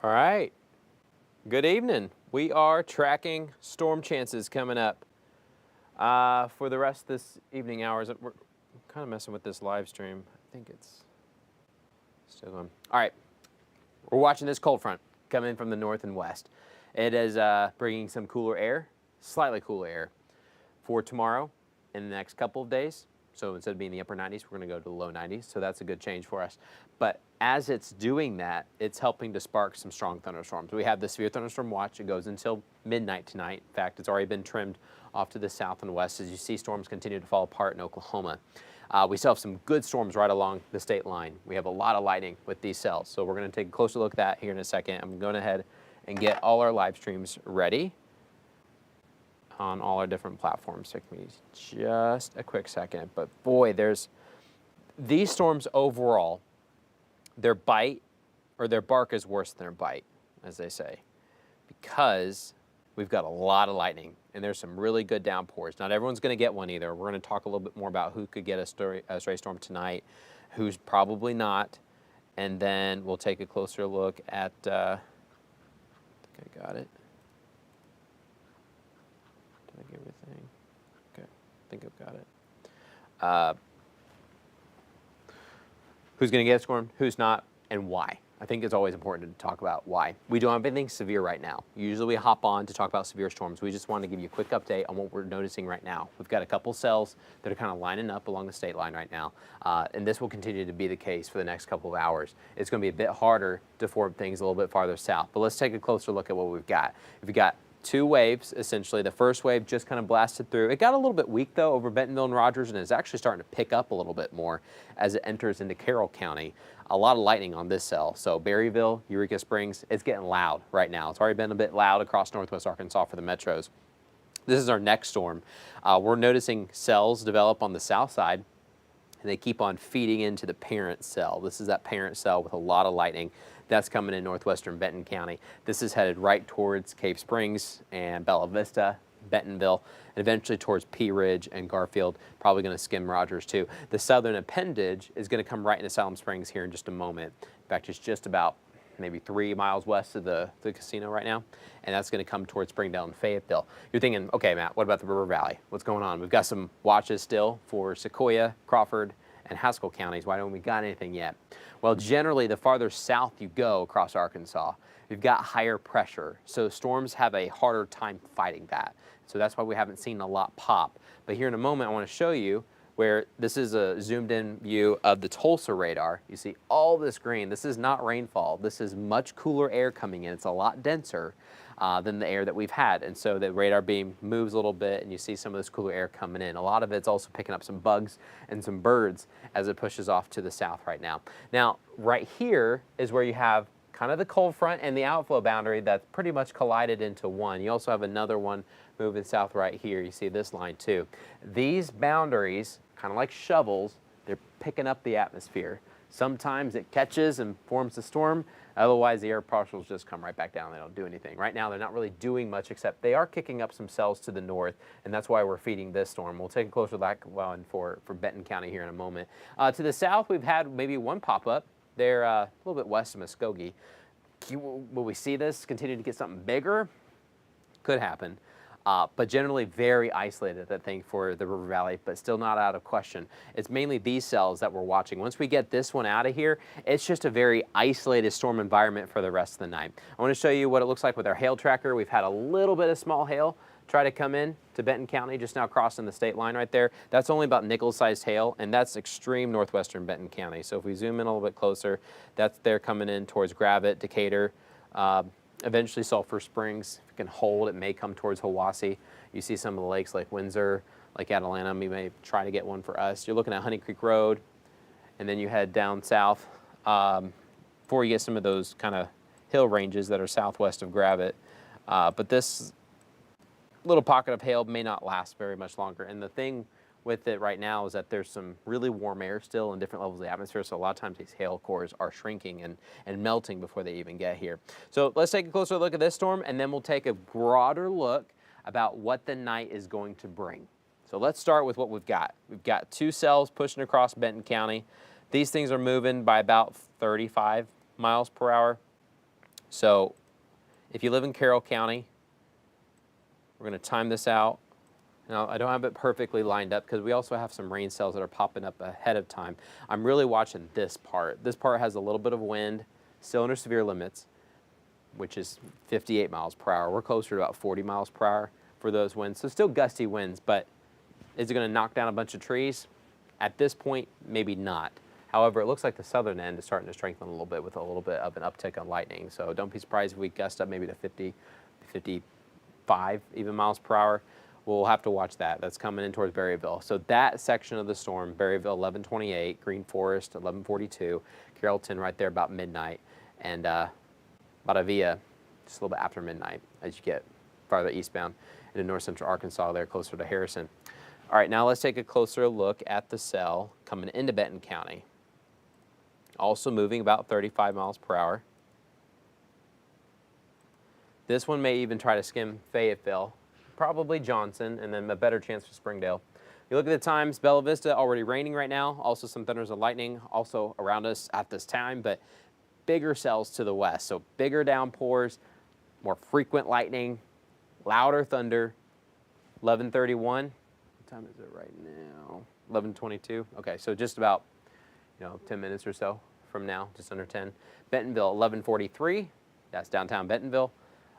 All right. Good evening. We are tracking storm chances coming up for the rest of this evening hours. We're kind of messing with this live stream. I think it's still going. All right. We're watching this cold front come in from the north and west. It is bringing some cooler air, slightly cooler air, for tomorrow and the next couple of days. So instead of being in the upper 90s, we're going to go to the low 90s. So that's a good change for us. But as it's doing that, it's helping to spark some strong thunderstorms. We have the severe thunderstorm watch. It goes until midnight tonight. In fact, it's already been trimmed off to the south and west as you see storms continue to fall apart in Oklahoma. We still have some good storms right along the state line. We have a lot of lightning with these cells. So we're going to take a closer look at that here in a second. I'm going ahead and get all our live streams ready on all our different platforms. Take me just a quick second. But boy, there's these storms overall, their bite or their bark is worse than their bite, as they say, because we've got a lot of lightning and there's some really good downpours. Not everyone's going to get one either. We're going to talk a little bit more about who could get a stray storm tonight, who's probably not, and then we'll take a closer look at, I think I got it. Did I get everything? Okay, I think I've got it. Who's going to get a storm, who's not, and why. I think it's always important to talk about why. We don't have anything severe right now. Usually we hop on to talk about severe storms. We just want to give you a quick update on what we're noticing right now. We've got a couple cells that are kind of lining up along the state line right now, and this will continue to be the case for the next couple of hours. It's going to be a bit harder to form things a little bit farther south, but let's take a closer look at what we've got. We've got two waves, essentially. The first wave just kind of blasted through. It got a little bit weak, though, over Bentonville and Rogers, and it's actually starting to pick up a little bit more as it enters into Carroll County. A lot of lightning on this cell. So Berryville, Eureka Springs, it's getting loud right now. It's already been a bit loud across northwest Arkansas for the metros. This is our next storm. We're noticing cells develop on the south side, and they keep on feeding into the parent cell. This is that parent cell with a lot of lightning. That's coming in northwestern Benton County. This is headed right towards Cave Springs and Bella Vista, Bentonville, and eventually towards Pea Ridge and Garfield, probably going to skim Rogers too. The southern appendage is going to come right into Salem Springs here in just a moment. In fact, it's just about maybe 3 miles west of the casino right now, and that's going to come towards Springdale and Fayetteville. You're thinking, okay, Matt, what about the River Valley? What's going on? We've got some watches still for Sequoia, Crawford, and Haskell counties. Why don't we got anything yet? Well, generally, the farther south you go across Arkansas, you've got higher pressure, so storms have a harder time fighting that. So that's why we haven't seen a lot pop. But here in a moment, I want to show you where this is a zoomed-in view of the Tulsa radar. You see all this green. This is not rainfall. This is much cooler air coming in. It's a lot denser than the air that we've had. And so the radar beam moves a little bit, and you see some of this cooler air coming in. A lot of it's also picking up some bugs and some birds as it pushes off to the south right now. Now, right here is where you have kind of the cold front and the outflow boundary that's pretty much collided into one. You also have another one moving south right here. You see this line too. These boundaries, kind of like shovels, they're picking up the atmosphere. Sometimes it catches and forms a storm. Otherwise, the air particles just come right back down. They don't do anything. Right now, they're not really doing much, except they are kicking up some cells to the north, and that's why we're feeding this storm. We'll take a closer look for Benton County here in a moment. To the south, we've had maybe one pop-up. They're a little bit west of Muskogee. Will we see this continue to get something bigger? Could happen. But generally very isolated, I think, for the River Valley, but still not out of question. It's mainly these cells that we're watching. Once we get this one out of here, it's just a very isolated storm environment for the rest of the night. I want to show you what it looks like with our hail tracker. We've had a little bit of small hail try to come in to Benton County, just now crossing the state line right there. That's only about nickel-sized hail, and that's extreme northwestern Benton County. So if we zoom in a little bit closer, that's there coming in towards Gravette, Decatur, eventually Sulphur Springs. If it can hold, it may come towards Hiwassee. You see some of the lakes like Windsor, like Atalanta. We may try to get one for us. You're looking at Honey Creek Road, and then you head down south before you get some of those kind of hill ranges that are southwest of Gravette. But this little pocket of hail may not last very much longer. And the thing with it right now is that there's some really warm air still in different levels of the atmosphere, so a lot of times these hail cores are shrinking and melting before they even get here. So let's take a closer look at this storm, and then we'll take a broader look about what the night is going to bring. So let's start with what we've got. We've got two cells pushing across Benton County. These things are moving by about 35 miles per hour. So if you live in Carroll County, we're going to time this out. Now, I don't have it perfectly lined up because we also have some rain cells that are popping up ahead of time. I'm really watching this part. This part has a little bit of wind, still under severe limits, which is 58 miles per hour. We're closer to about 40 miles per hour for those winds. So still gusty winds, but is it going to knock down a bunch of trees? At this point, maybe not. However, it looks like the southern end is starting to strengthen a little bit with a little bit of an uptick on lightning. So don't be surprised if we gust up maybe to 50, 55 even miles per hour. We'll have to watch that. That's coming in towards Berryville. So that section of the storm, Berryville 11:28, Green Forest 11:42, Carrollton right there about midnight, and Batavia just a little bit after midnight as you get farther eastbound into north central Arkansas there closer to Harrison. All right, now let's take a closer look at the cell coming into Benton County. Also moving about 35 miles per hour. This one may even try to skim Fayetteville, probably Johnson, and then a better chance for Springdale. You look at the times, Bella Vista already raining right now, also some thunders and lightning also around us at this time, but bigger cells to the west, so bigger downpours, more frequent lightning, louder thunder. 11:31. What time is it right now? 11:22. Okay, so just about 10 minutes or so from now, just under 10. Bentonville 11:43. That's downtown Bentonville.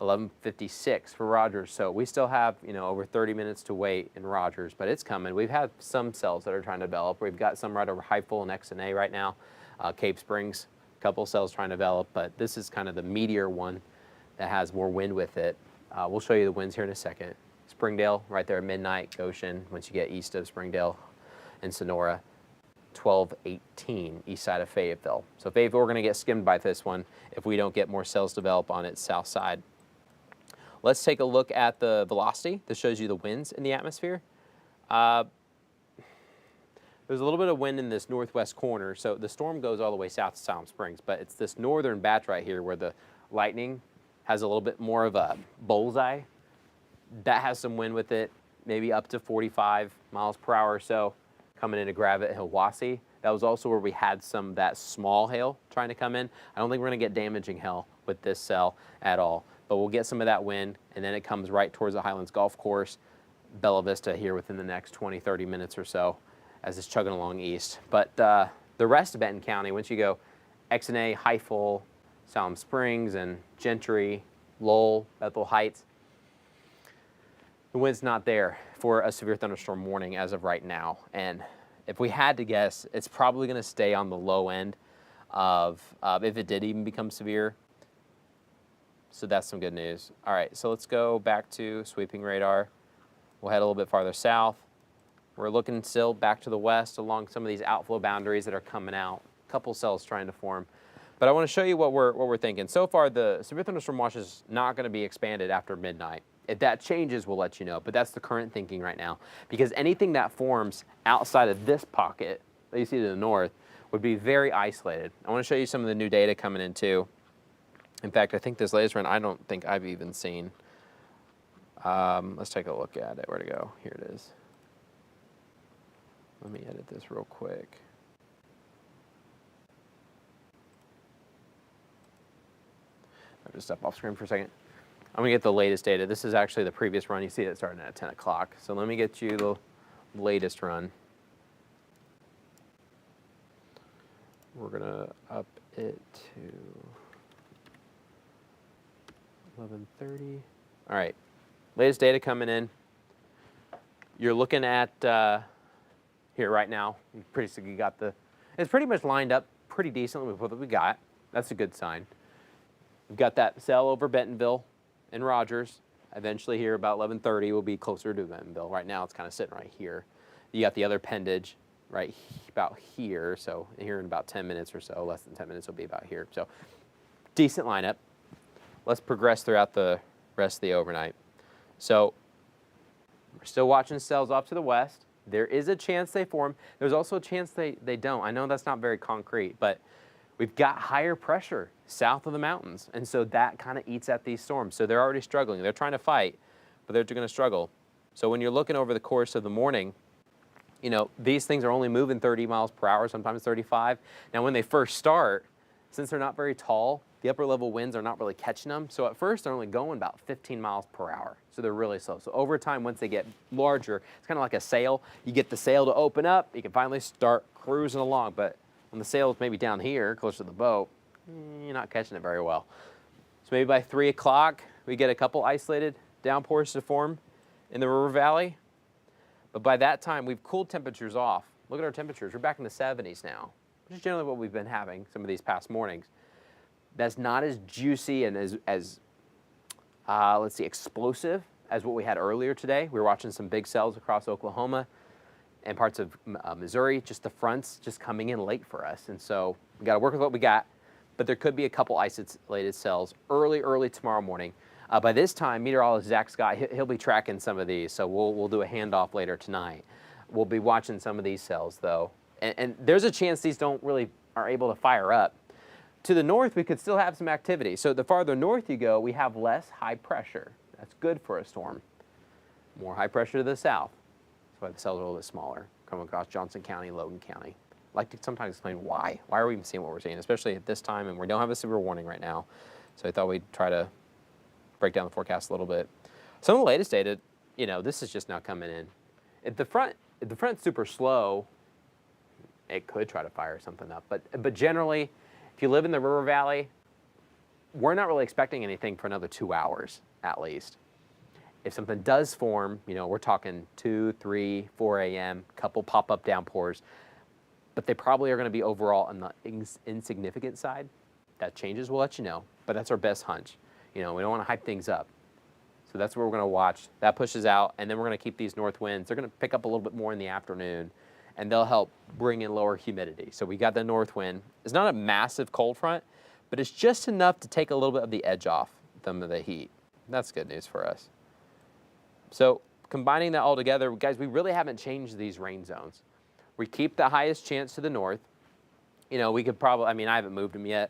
11:56 for Rogers. So we still have over 30 minutes to wait in Rogers, but it's coming. We've had some cells that are trying to develop. We've got some right over Highfull and XNA right now. Cape Springs, a couple cells trying to develop, but this is kind of the meteor one that has more wind with it. We'll show you the winds here in a second. Springdale right there at midnight. Goshen once you get east of Springdale and Sonora. 12:18 east side of Fayetteville. So Fayetteville, we're going to get skimmed by this one if we don't get more cells develop on its south side. Let's take a look at the velocity. This shows you the winds in the atmosphere. There's a little bit of wind in this northwest corner, so the storm goes all the way south to Silent Springs, but it's this northern batch right here where the lightning has a little bit more of a bullseye. That has some wind with it, maybe up to 45 miles per hour or so, coming into Gravette and Hiwassee. That was also where we had some of that small hail trying to come in. I don't think we're going to get damaging hail with this cell at all, but we'll get some of that wind, and then it comes right towards the Highlands Golf Course, Bella Vista here within the next 20, 30 minutes or so as it's chugging along east. But the rest of Benton County, once you go XNA, Highfull, Salem Springs, and Gentry, Lowell, Bethel Heights, the wind's not there for a severe thunderstorm warning as of right now. And if we had to guess, it's probably going to stay on the low end of if it did even become severe. So that's some good news. All right, so let's go back to sweeping radar. We'll head a little bit farther south. We're looking still back to the west along some of these outflow boundaries that are coming out. A couple cells trying to form. But I want to show you what we're thinking. So far, the severe thunderstorm watch is not going to be expanded after midnight. If that changes, we'll let you know. But that's the current thinking right now. Because anything that forms outside of this pocket that you see to the north would be very isolated. I want to show you some of the new data coming in too. In fact, I think this latest run, I don't think I've even seen. Let's take a look at it. Where to go? Here it is. Let me edit this real quick. I'll just step off screen for a second. I'm going to get the latest data. This is actually the previous run. You see it starting at 10 o'clock. So let me get you the latest run. We're going to up it to 11:30. All right. Latest data coming in. You're looking at here right now. You got it's pretty much lined up pretty decently with what we got. That's a good sign. We've got that cell over Bentonville and Rogers. Eventually here about 11:30 we'll be closer to Bentonville. Right now it's kind of sitting right here. You got the other pendage right about here. So here in about 10 minutes or so, less than 10 minutes will be about here. So decent lineup. Let's progress throughout the rest of the overnight. So we're still watching cells off to the west. There is a chance they form. There's also a chance they don't. I know that's not very concrete, but we've got higher pressure south of the mountains, and so that kind of eats at these storms. So they're already struggling. They're trying to fight, but they're going to struggle. So when you're looking over the course of the morning, these things are only moving 30 miles per hour, sometimes 35. Now when they first start, since they're not very tall, The upper level winds are not really catching them. So at first they're only going about 15 miles per hour. So they're really slow. So over time, once they get larger, it's kind of like a sail. You get the sail to open up, you can finally start cruising along. But when the sail's maybe down here, close to the boat, you're not catching it very well. So maybe by 3 o'clock, we get a couple isolated downpours to form in the river valley. But by that time, we've cooled temperatures off. Look at our temperatures. We're back in the 70s now, which is generally what we've been having some of these past mornings. That's not as juicy and as let's see, explosive as what we had earlier today. We were watching some big cells across Oklahoma and parts of Missouri, just the fronts just coming in late for us. And so we got to work with what we got, but there could be a couple isolated cells early tomorrow morning. By this time, meteorologist Zach Scott, he'll be tracking some of these, so we'll do a handoff later tonight. We'll be watching some of these cells, though. And there's a chance these don't really are able to fire up. To the north, we could still have some activity. So the farther north you go, we have less high pressure. That's good for a storm. More high pressure to the south. That's why the cells are a little bit smaller, coming across Johnson County, Logan County. I like to sometimes explain why. Why are we even seeing what we're seeing, especially at this time, and we don't have a severe warning right now. So I thought we'd try to break down the forecast a little bit. Some of the latest data, this is just now coming in. If the front's super slow, it could try to fire something up. But generally, if you live in the river valley, we're not really expecting anything for another 2 hours at least. If something does form, we're talking 2, 3, 4 a.m., couple pop-up downpours, but they probably are going to be overall on the insignificant side. That changes, we'll let you know, but that's our best hunch. We don't want to hype things up. So that's what we're going to watch. That pushes out, and then we're going to keep these north winds. They're going to pick up a little bit more in the afternoon, and they'll help bring in lower humidity. So we got the north wind. It's not a massive cold front, but it's just enough to take a little bit of the edge off some of the heat. That's good news for us. So combining that all together, guys, we really haven't changed these rain zones. We keep the highest chance to the north. We could probably, I haven't moved them yet.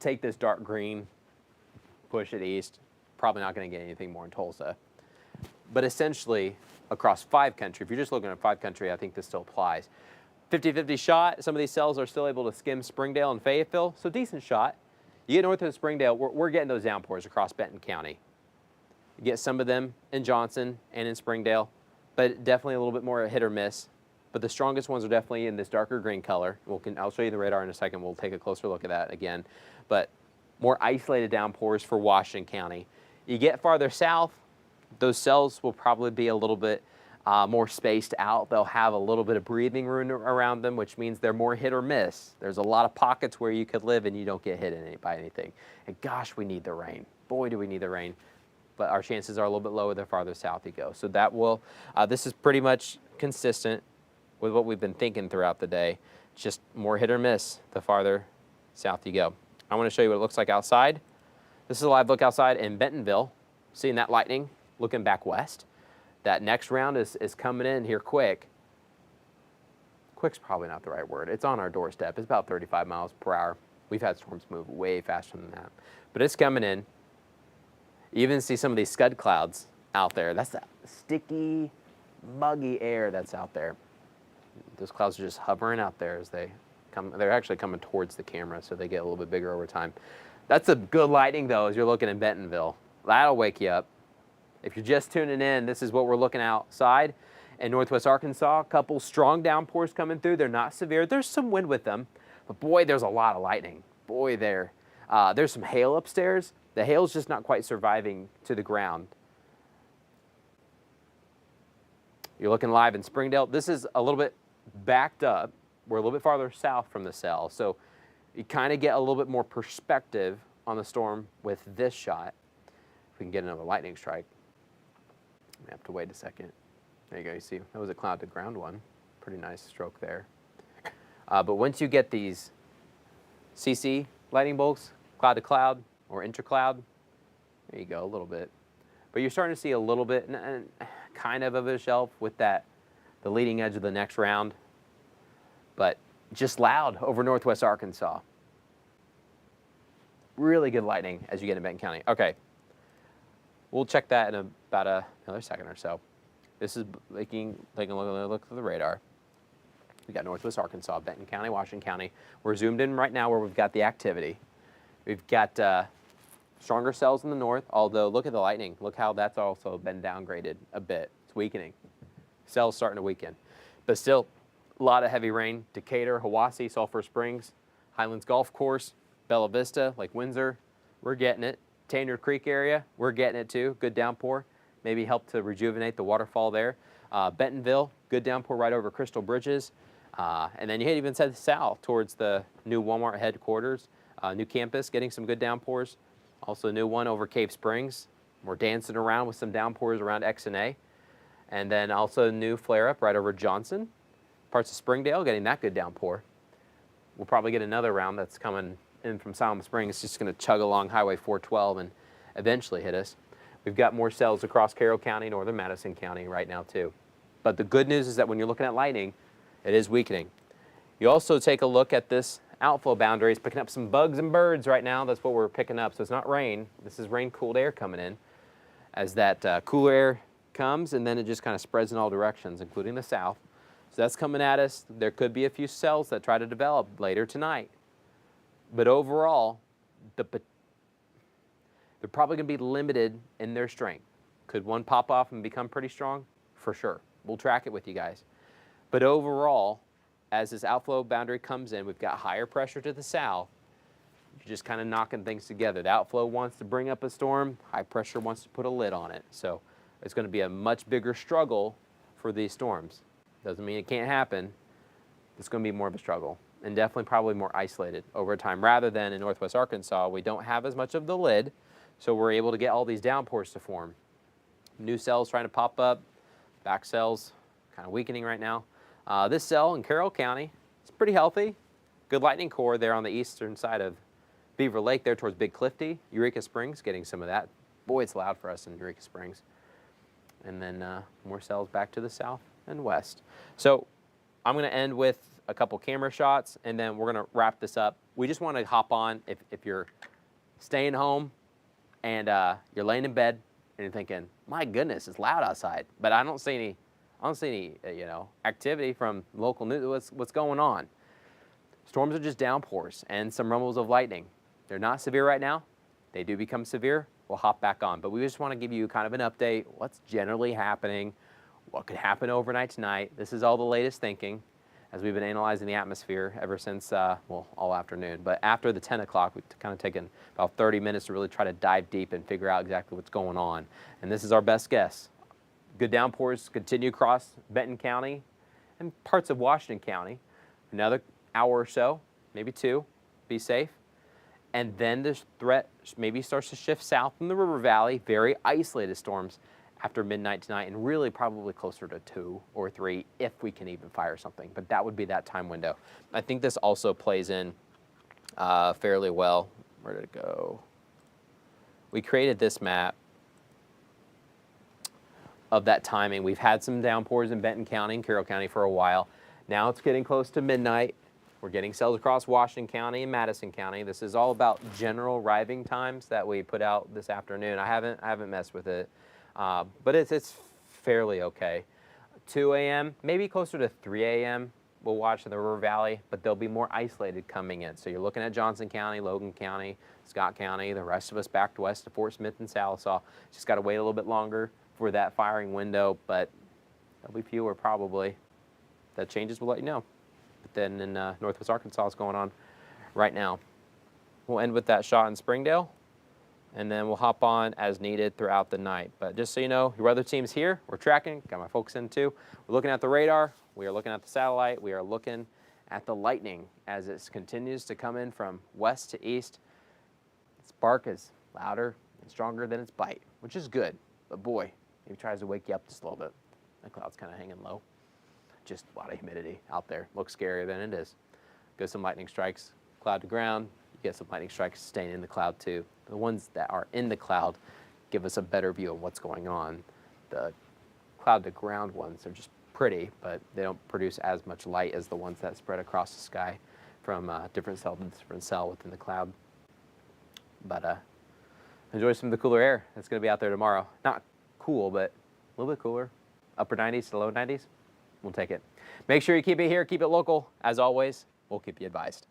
Take this dark green, push it east. Probably not going to get anything more in Tulsa. But essentially, across 5 country, if you're just looking at 5 country, I think this still applies. 50-50 shot. Some of these cells are still able to skim Springdale and Fayetteville, so decent shot. You get north of Springdale, we're getting those downpours across Benton County. You get some of them in Johnson and in Springdale, but definitely a little bit more hit or miss. But the strongest ones are definitely in this darker green color. I'll show you the radar in a second. We'll take a closer look at that again. But more isolated downpours for Washington County. You get farther south, those cells will probably be a little bit more spaced out. They'll have a little bit of breathing room around them, which means they're more hit or miss. There's a lot of pockets where you could live and you don't get hit by anything. And gosh, we need the rain. Boy, do we need the rain. But our chances are a little bit lower the farther south you go. So that will, this is pretty much consistent with what we've been thinking throughout the day. Just more hit or miss the farther south you go. I want to show you what it looks like outside. This is a live look outside in Bentonville. Seeing that lightning looking back west. That next round is coming in here quick. Quick's probably not the right word. It's on our doorstep. It's about 35 miles per hour. We've had storms move way faster than that. But it's coming in. You even see some of these scud clouds out there. That's that sticky, muggy air that's out there. Those clouds are just hovering out there as they come. They're actually coming towards the camera, so they get a little bit bigger over time. That's a good lighting, though, as you're looking in Bentonville. That'll wake you up. If you're just tuning in, this is what we're looking outside. In northwest Arkansas, a couple strong downpours coming through. They're not severe. There's some wind with them, but boy, there's a lot of lightning. Boy, there's some hail upstairs. The hail's just not quite surviving to the ground. You're looking live in Springdale. This is a little bit backed up. We're a little bit farther south from the cell, so you kind of get a little bit more perspective on the storm with this shot. If we can get another lightning strike. I have to wait a second. There you go. You see, that was a cloud to ground one. Pretty nice stroke there. But once you get these CC lightning bolts, cloud to cloud or intercloud, there you go, a little bit. But you're starting to see a little bit, kind of a shelf with the leading edge of the next round. But just loud over northwest Arkansas. Really good lightning as you get in Benton County. Okay, we'll check that in about another second or so. This is taking a look at the radar. We got northwest Arkansas, Benton County, Washington County. We're zoomed in right now where we've got the activity. We've got stronger cells in the north, although look at the lightning. Look how that's also been downgraded a bit. It's weakening. Cells starting to weaken. But still, a lot of heavy rain. Decatur, Hiwassee, Sulphur Springs, Highlands Golf Course, Bella Vista, Lake Windsor, we're getting it. Tanyard Creek area, we're getting it too. Good downpour. Maybe help to rejuvenate the waterfall there. Bentonville, good downpour right over Crystal Bridges. And then you even said south towards the new Walmart headquarters, new campus, getting some good downpours. Also a new one over Cave Springs. We're dancing around with some downpours around X&A. And then also a new flare-up right over Johnson. Parts of Springdale getting that good downpour. We'll probably get another round that's coming in from Salem Springs. It's just going to chug along Highway 412 and eventually hit us. We've got more cells across Carroll County, northern Madison County right now too. But the good news is that when you're looking at lightning, it is weakening. You also take a look at this outflow boundary. It's picking up some bugs and birds right now. That's what we're picking up. So it's not rain. This is rain-cooled air coming in. As that cooler air comes, and then it just kind of spreads in all directions, including the south. So that's coming at us. There could be a few cells that try to develop later tonight. But overall, they're probably going to be limited in their strength. Could one pop off and become pretty strong? For sure. We'll track it with you guys. But overall, as this outflow boundary comes in, we've got higher pressure to the south. You're just kind of knocking things together. The outflow wants to bring up a storm. High pressure wants to put a lid on it. So it's going to be a much bigger struggle for these storms. Doesn't mean it can't happen. It's going to be more of a struggle, and definitely probably more isolated over time. Rather than in northwest Arkansas, we don't have as much of the lid, so we're able to get all these downpours to form. New cells trying to pop up, back cells kind of weakening right now. This cell in Carroll County is pretty healthy. Good lightning core there on the eastern side of Beaver Lake there towards Big Clifty. Eureka Springs getting some of that. Boy, it's loud for us in Eureka Springs. And then more cells back to the south and west. So I'm going to end with a couple camera shots, and then we're going to wrap this up. We just want to hop on if you're staying home and you're laying in bed and you're thinking, my goodness, it's loud outside, but I don't see any activity from local news. What's going on? Storms are just downpours and some rumbles of lightning. They're not severe right now. They do become severe. We'll hop back on, but we just want to give you kind of an update. What's generally happening? What could happen overnight tonight? This is all the latest thinking as we've been analyzing the atmosphere ever since, all afternoon. But after the 10 o'clock, we've kind of taken about 30 minutes to really try to dive deep and figure out exactly what's going on. And this is our best guess. Good downpours continue across Benton County and parts of Washington County. Another hour or so, maybe two, be safe. And then the threat maybe starts to shift south in the river valley, very isolated storms after midnight tonight, and really probably closer to 2 or 3 if we can even fire something. But that would be that time window. I think this also plays in fairly well. Where did it go? We created this map of that timing. We've had some downpours in Benton County and Carroll County for a while. Now it's getting close to midnight. We're getting cells across Washington County and Madison County. This is all about general arriving times that we put out this afternoon. I haven't messed with it, but it's fairly okay. 2 a.m., maybe closer to 3 a.m. We'll watch in the River Valley, but they'll be more isolated coming in. So you're looking at Johnson County, Logan County, Scott County, the rest of us back west to Fort Smith and Sallisaw. Just got to wait a little bit longer for that firing window, but there'll be fewer probably. That changes, we'll let you know. But then in northwest Arkansas is going on right now. We'll end with that shot in Springdale, and then we'll hop on as needed throughout the night. But just so you know, your weather team's here. We're tracking. Got my folks in too. We're looking at the radar. We are looking at the satellite. We are looking at the lightning as it continues to come in from west to east. Its bark is louder and stronger than its bite, which is good. But boy, it tries to wake you up just a little bit. The cloud's kind of hanging low. Just a lot of humidity out there. Looks scarier than it is. Go some lightning strikes, cloud to ground. You get some lightning strikes staying in the cloud too. The ones that are in the cloud give us a better view of what's going on. The cloud to ground ones are just pretty, but they don't produce as much light as the ones that spread across the sky from different cell to different cell within the cloud. But enjoy some of the cooler air that's going to be out there tomorrow. Not cool, but a little bit cooler. Upper 90s to low 90s. We'll take it. Make sure you keep it here, keep it local. As always, we'll keep you advised.